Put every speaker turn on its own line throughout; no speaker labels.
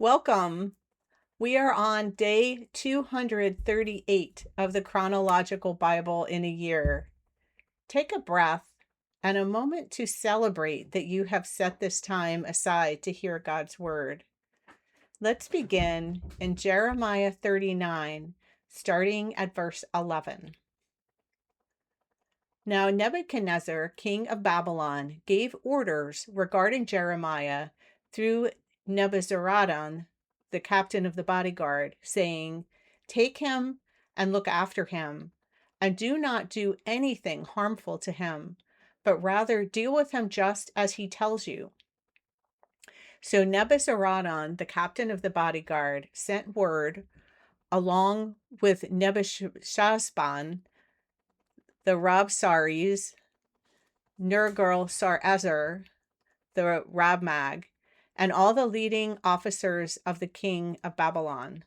Welcome. We are on day 238 of the chronological Bible in a year. Take a breath and a moment to celebrate that you have set this time aside to hear God's word. Let's begin in Jeremiah 39, starting at verse 11. Now Nebuchadnezzar, king of Babylon, gave orders regarding Jeremiah through Nebuzaradan, the captain of the bodyguard, saying, "Take him and look after him, and do not do anything harmful to him, but rather deal with him just as he tells you." So Nebuzaradan, the captain of the bodyguard, sent word along with Nebuchadnezzar, the Rabsaris, Nergal-Sarezer, the Rabmag, and all the leading officers of the king of Babylon.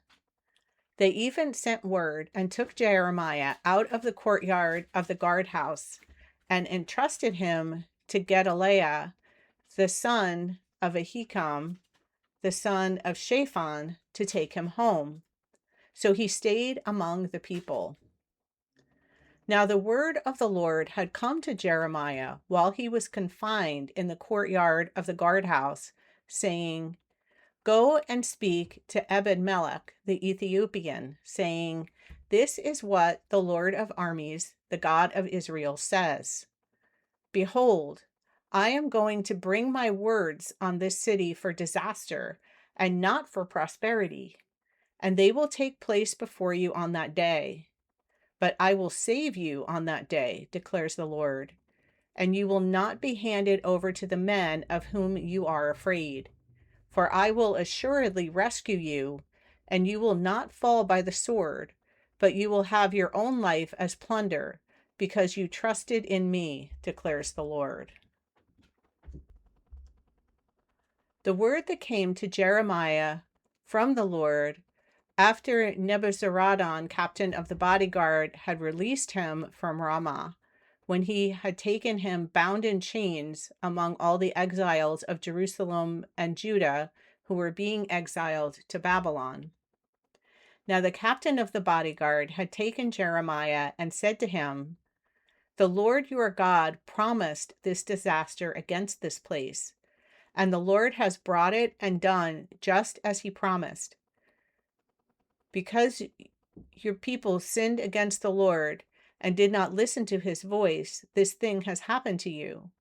They even sent word and took Jeremiah out of the courtyard of the guardhouse and entrusted him to Gedaliah, the son of Ahikam, the son of Shaphan, to take him home. So he stayed among the people. Now the word of the Lord had come to Jeremiah while he was confined in the courtyard of the guardhouse, saying, "Go and speak to Ebed-melech the Ethiopian, saying, 'This is what the Lord of armies, the God of Israel, says. Behold, I am going to bring my words on this city for disaster and not for prosperity, and they will take place before you on that day. But I will save you on that day, declares the Lord, and you will not be handed over to the men of whom you are afraid. For I will assuredly rescue you, and you will not fall by the sword, but you will have your own life as plunder, because you trusted in me, declares the Lord." The word that came to Jeremiah from the Lord after Nebuzaradan, captain of the bodyguard, had released him from Ramah, when he had taken him bound in chains among all the exiles of Jerusalem and Judah who were being exiled to Babylon. Now the captain of the bodyguard had taken Jeremiah and said to him, "The Lord your God promised this disaster against this place, and the Lord has brought it and done just as he promised. Because your people sinned against the Lord and did not listen to his voice, this thing has happened to you.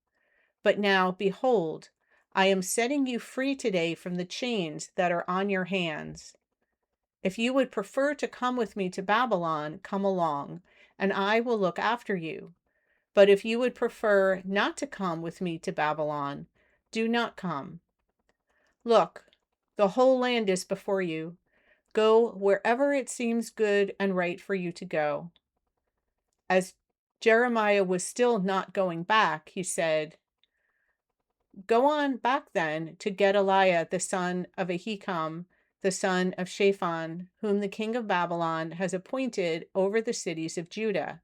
But now, behold, I am setting you free today from the chains that are on your hands. If you would prefer to come with me to Babylon, come along, and I will look after you. But if you would prefer not to come with me to Babylon, do not come. Look, the whole land is before you. Go wherever it seems good and right for you to go." As Jeremiah was still not going back, he said, "Go on back then to Gedaliah, the son of Ahikam, the son of Shaphan, whom the king of Babylon has appointed over the cities of Judah,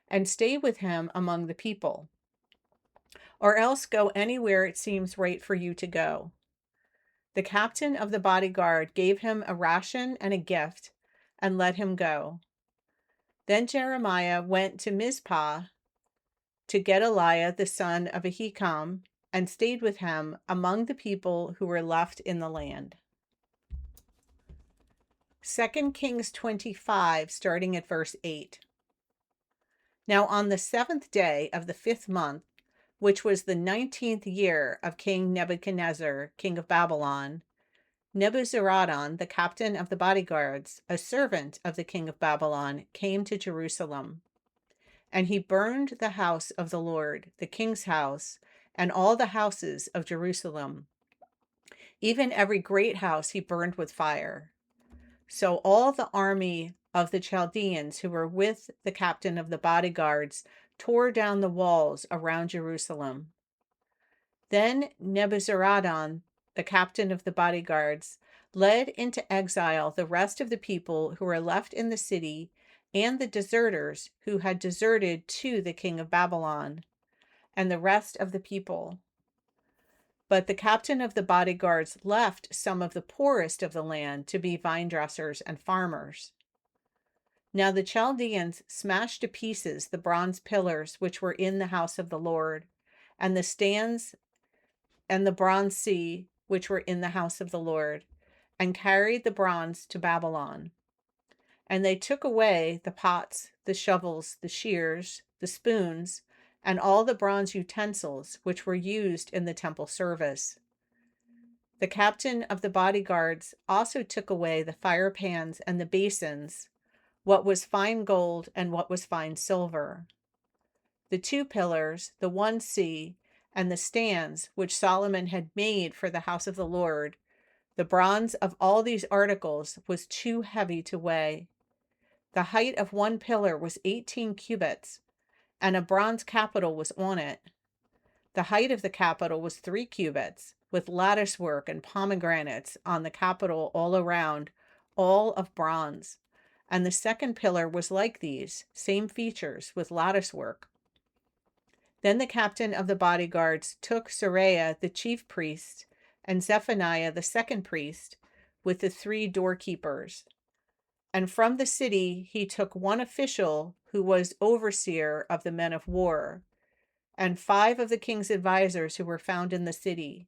and stay with him among the people. Or else go anywhere it seems right for you to go." The captain of the bodyguard gave him a ration and a gift and let him go. Then Jeremiah went to Mizpah to Gedaliah the son of Ahikam and stayed with him among the people who were left in the land. 2 Kings 25, starting at verse 8. Now on the 7th day of the 5th month, which was the 19th year of King Nebuchadnezzar, king of Babylon, Nebuzaradan, the captain of the bodyguards, a servant of the king of Babylon, came to Jerusalem. And he burned the house of the Lord, the king's house, and all the houses of Jerusalem. Even every great house he burned with fire. So all the army of the Chaldeans who were with the captain of the bodyguards tore down the walls around Jerusalem. Then Nebuzaradan, the captain of the bodyguards, led into exile the rest of the people who were left in the city and the deserters who had deserted to the king of Babylon, and the rest of the people. But the captain of the bodyguards left some of the poorest of the land to be vine dressers and farmers. Now the Chaldeans smashed to pieces the bronze pillars which were in the house of the Lord, and the stands and the bronze sea which were in the house of the Lord, and carried the bronze to Babylon. And they took away the pots, the shovels, the shears, the spoons, and all the bronze utensils which were used in the temple service. The captain of the bodyguards also took away the fire pans and the basins, what was fine gold and what was fine silver. The 2 pillars, the 1 sea, and the stands which Solomon had made for the house of the Lord, the bronze of all these articles was too heavy to weigh. The height of 1 pillar was 18 cubits, and a bronze capital was on it. The height of the capital was 3 cubits, with lattice work and pomegranates on the capital all around, all of bronze. And the 2nd pillar was like these, same features, with lattice work. Then the captain of the bodyguards took Seraiah the chief priest and Zephaniah the 2nd priest with the 3 doorkeepers. And from the city he took 1 official who was overseer of the men of war, and 5 of the king's advisers who were found in the city,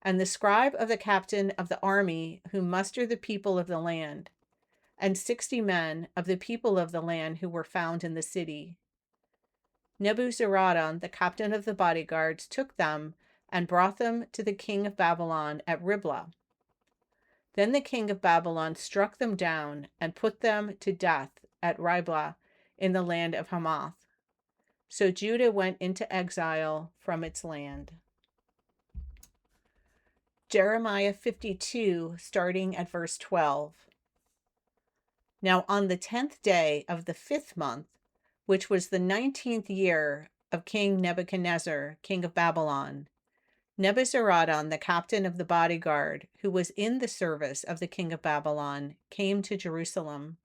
and the scribe of the captain of the army who mustered the people of the land, and 60 men of the people of the land who were found in the city. Nebuzaradan, the captain of the bodyguards, took them and brought them to the king of Babylon at Riblah. Then the king of Babylon struck them down and put them to death at Riblah in the land of Hamath. So Judah went into exile from its land. Jeremiah 52, starting at verse 12. Now on the 10th day of the 5th month, which was the 19th year of King Nebuchadnezzar, king of Babylon, Nebuzaradan, the captain of the bodyguard, who was in the service of the king of Babylon, came to Jerusalem.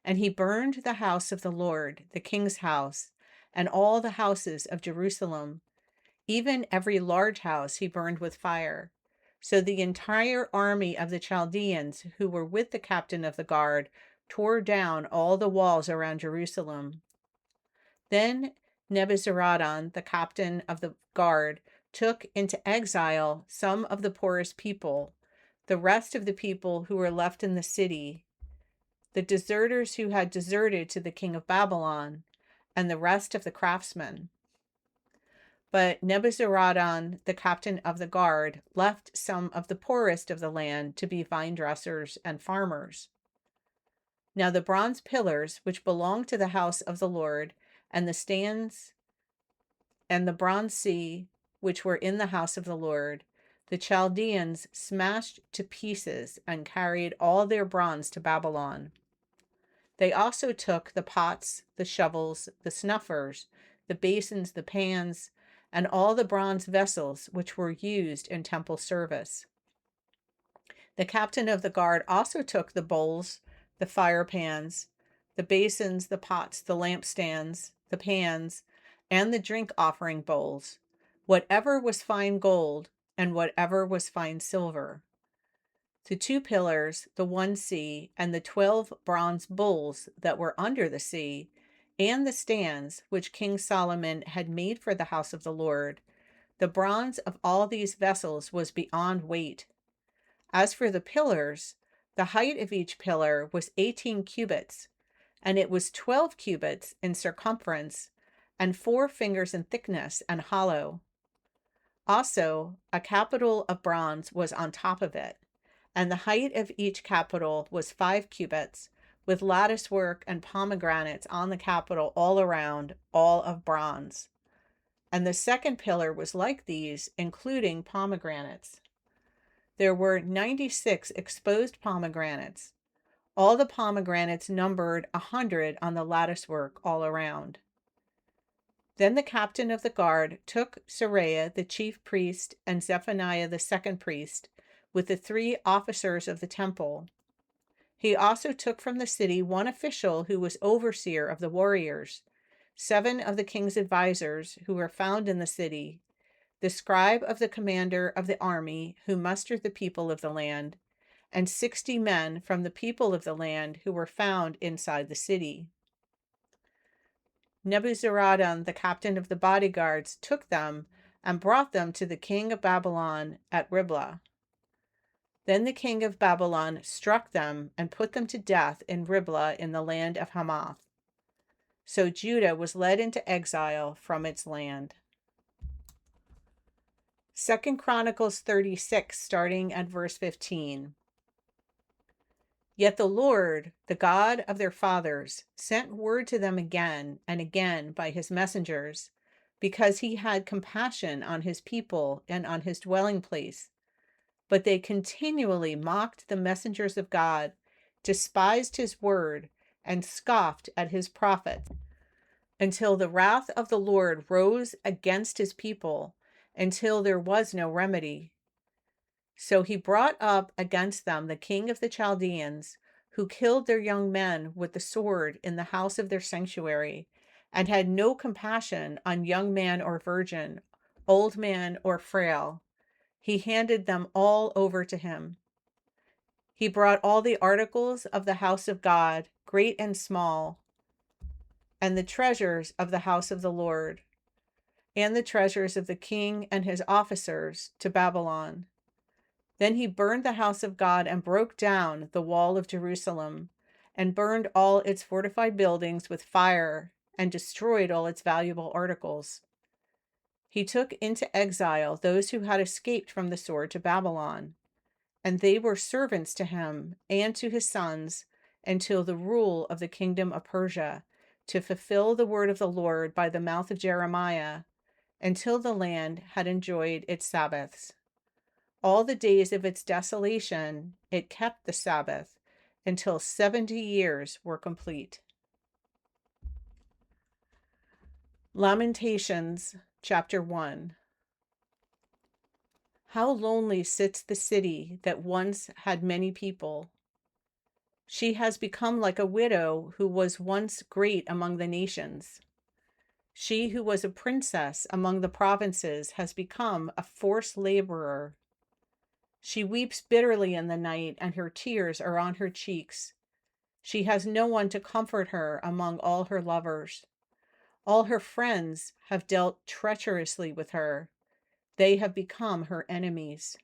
And he burned the house of the Lord, the king's house, and all the houses of Jerusalem. Even every large house he burned with fire. So the entire army of the Chaldeans who were with the captain of the guard tore down all the walls around Jerusalem. Then Nebuzaradan, the captain of the guard, took into exile some of the poorest people, the rest of the people who were left in the city, the deserters who had deserted to the king of Babylon, and the rest of the craftsmen. But Nebuzaradan, the captain of the guard, left some of the poorest of the land to be vine dressers and farmers. Now the bronze pillars which belonged to the house of the Lord, and the stands and the bronze sea which were in the house of the Lord, the Chaldeans smashed to pieces and carried all their bronze to Babylon. They also took the pots, the shovels, the snuffers, the basins, the pans, and all the bronze vessels which were used in temple service. The captain of the guard also took the bowls, the fire pans, the basins, the pots, the lampstands, the pans, and the drink offering bowls, whatever was fine gold and whatever was fine silver. The 2 pillars, the 1 sea, and the 12 bronze bowls that were under the sea, and the stands which King Solomon had made for the house of the Lord, the bronze of all these vessels was beyond weight. As for the pillars, the height of each pillar was 18 cubits, and it was 12 cubits in circumference, and 4 fingers in thickness and hollow. Also, a capital of bronze was on top of it, and the height of each capital was 5 cubits, with lattice work and pomegranates on the capital all around, all of bronze. And the 2nd pillar was like these, including pomegranates. There were 96 exposed pomegranates. All the pomegranates numbered 100 on the lattice work all around. Then the captain of the guard took Seraiah the chief priest and Zephaniah the 2nd priest with the 3 officers of the temple. He also took from the city 1 official who was overseer of the warriors, 7 of the king's advisers who were found in the city, the scribe of the commander of the army who mustered the people of the land, and 60 men from the people of the land who were found inside the city. Nebuzaradan, the captain of the bodyguards, took them and brought them to the king of Babylon at Riblah. Then the king of Babylon struck them and put them to death in Riblah in the land of Hamath. So Judah was led into exile from its land. 2 Chronicles 36, starting at verse 15. Yet the Lord, the God of their fathers, sent word to them again and again by his messengers, because he had compassion on his people and on his dwelling place. But they continually mocked the messengers of God, despised his word, and scoffed at his prophets, until the wrath of the Lord rose against his people, until there was no remedy. So he brought up against them the king of the Chaldeans, who killed their young men with the sword in the house of their sanctuary, and had no compassion on young man or virgin, old man or frail. He handed them all over to him. He brought all the articles of the house of God, great and small, and the treasures of the house of the Lord, and the treasures of the king and his officers to Babylon. Then he burned the house of God and broke down the wall of Jerusalem, and burned all its fortified buildings with fire, and destroyed all its valuable articles. He took into exile those who had escaped from the sword to Babylon, and they were servants to him and to his sons until the rule of the kingdom of Persia, to fulfill the word of the Lord by the mouth of Jeremiah, until the land had enjoyed its Sabbaths. All the days of its desolation it kept the Sabbath, until 70 years were complete. Lamentations, chapter 1. How lonely sits the city that once had many people. She has become like a widow who was once great among the nations. She who was a princess among the provinces has become a forced laborer. She weeps bitterly in the night, and her tears are on her cheeks. She has no one to comfort her among all her lovers. All her friends have dealt treacherously with her. They have become her enemies.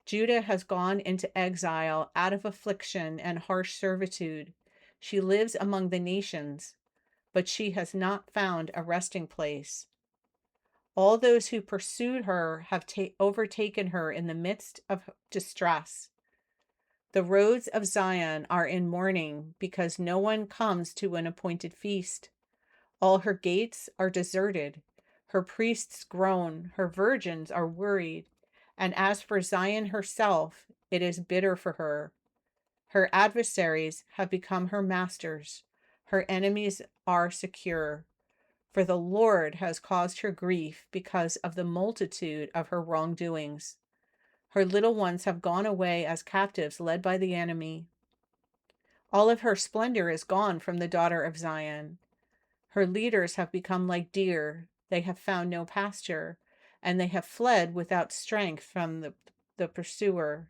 Judah has gone into exile out of affliction and harsh servitude. She lives among the nations, but she has not found a resting place. All those who pursued her have overtaken her in the midst of distress. The roads of Zion are in mourning because no one comes to an appointed feast. All her gates are deserted. Her priests groan, her virgins are worried. And as for Zion herself, it is bitter for her. Her adversaries have become her masters. Her enemies are secure. For the Lord has caused her grief because of the multitude of her wrongdoings. Her little ones have gone away as captives led by the enemy. All of her splendor is gone from the daughter of Zion. Her leaders have become like deer. They have found no pasture, and they have fled without strength from the pursuer.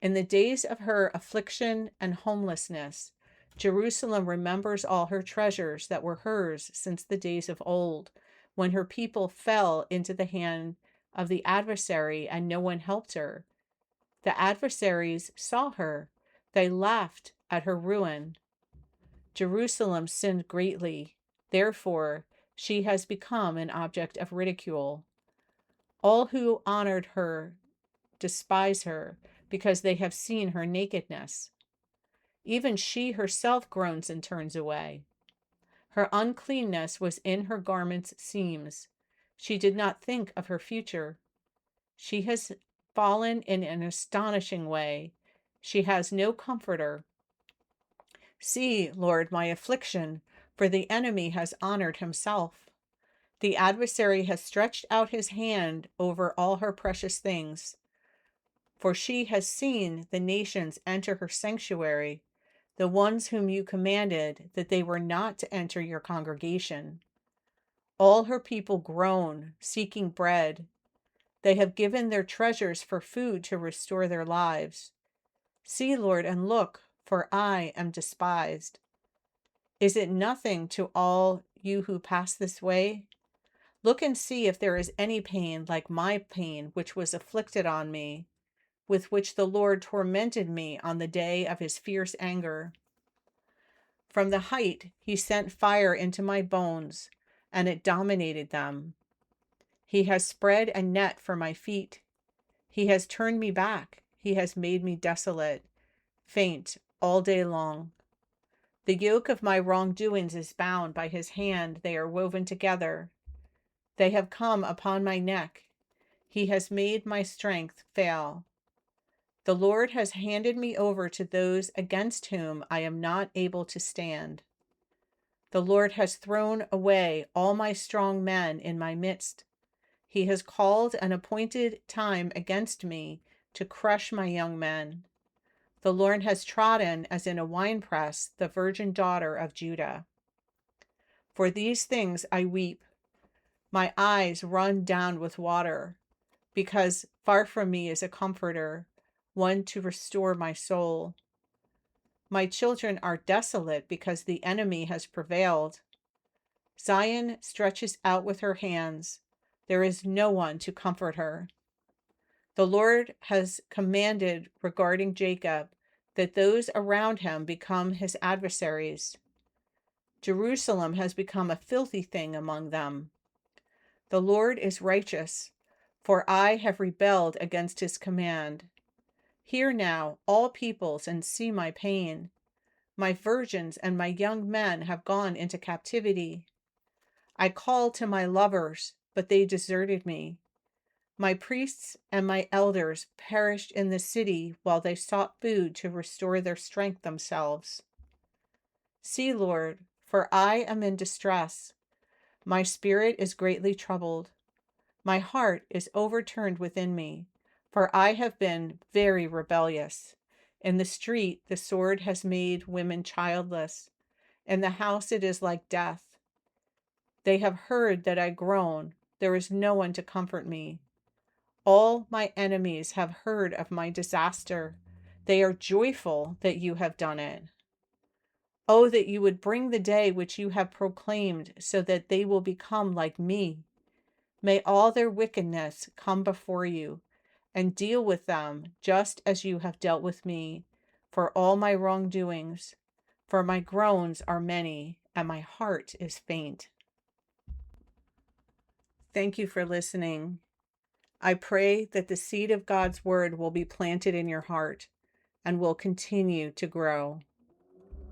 In the days of her affliction and homelessness, Jerusalem remembers all her treasures that were hers since the days of old, when her people fell into the hand of the adversary and no one helped her. The adversaries saw her. They laughed at her ruin. Jerusalem sinned greatly. Therefore, she has become an object of ridicule. All who honored her despise her because they have seen her nakedness. Even she herself groans and turns away. Her uncleanness was in her garment's seams. She did not think of her future. She has fallen in an astonishing way. She has no comforter. See, Lord, my affliction, for the enemy has honored himself. The adversary has stretched out his hand over all her precious things. For she has seen the nations enter her sanctuary, the ones whom you commanded that they were not to enter your congregation. All her people groan, seeking bread. They have given their treasures for food to restore their lives. See, Lord, and look, for I am despised. Is it nothing to all you who pass this way? Look and see if there is any pain like my pain, which was afflicted on me, with which the Lord tormented me on the day of his fierce anger. From the height he sent fire into my bones, and it dominated them. He has spread a net for my feet. He has turned me back. He has made me desolate, faint all day long. The yoke of my wrongdoings is bound by his hand. They are woven together. They have come upon my neck. He has made my strength fail. The Lord has handed me over to those against whom I am not able to stand. The Lord has thrown away all my strong men in my midst. He has called an appointed time against me to crush my young men. The Lord has trodden as in a winepress the virgin daughter of Judah. For these things I weep. My eyes run down with water, because far from me is a comforter, one to restore my soul. My children are desolate because the enemy has prevailed. Zion stretches out with her hands. There is no one to comfort her. The Lord has commanded regarding Jacob that those around him become his adversaries. Jerusalem has become a filthy thing among them. The Lord is righteous, for I have rebelled against his command. Hear now, all peoples, and see my pain. My virgins and my young men have gone into captivity. I called to my lovers, but they deserted me. My priests and my elders perished in the city while they sought food to restore their strength themselves. See, Lord, for I am in distress. My spirit is greatly troubled. My heart is overturned within me, for I have been very rebellious. In the street, the sword has made women childless. In the house, it is like death. They have heard that I groan. There is no one to comfort me. All my enemies have heard of my disaster. They are joyful that you have done it. Oh, that you would bring the day which you have proclaimed, so that they will become like me. May all their wickedness come before you, and deal with them just as you have dealt with me, for all my wrongdoings. For my groans are many, and my heart is faint. Thank you for listening. I pray that the seed of God's word will be planted in your heart and will continue to grow.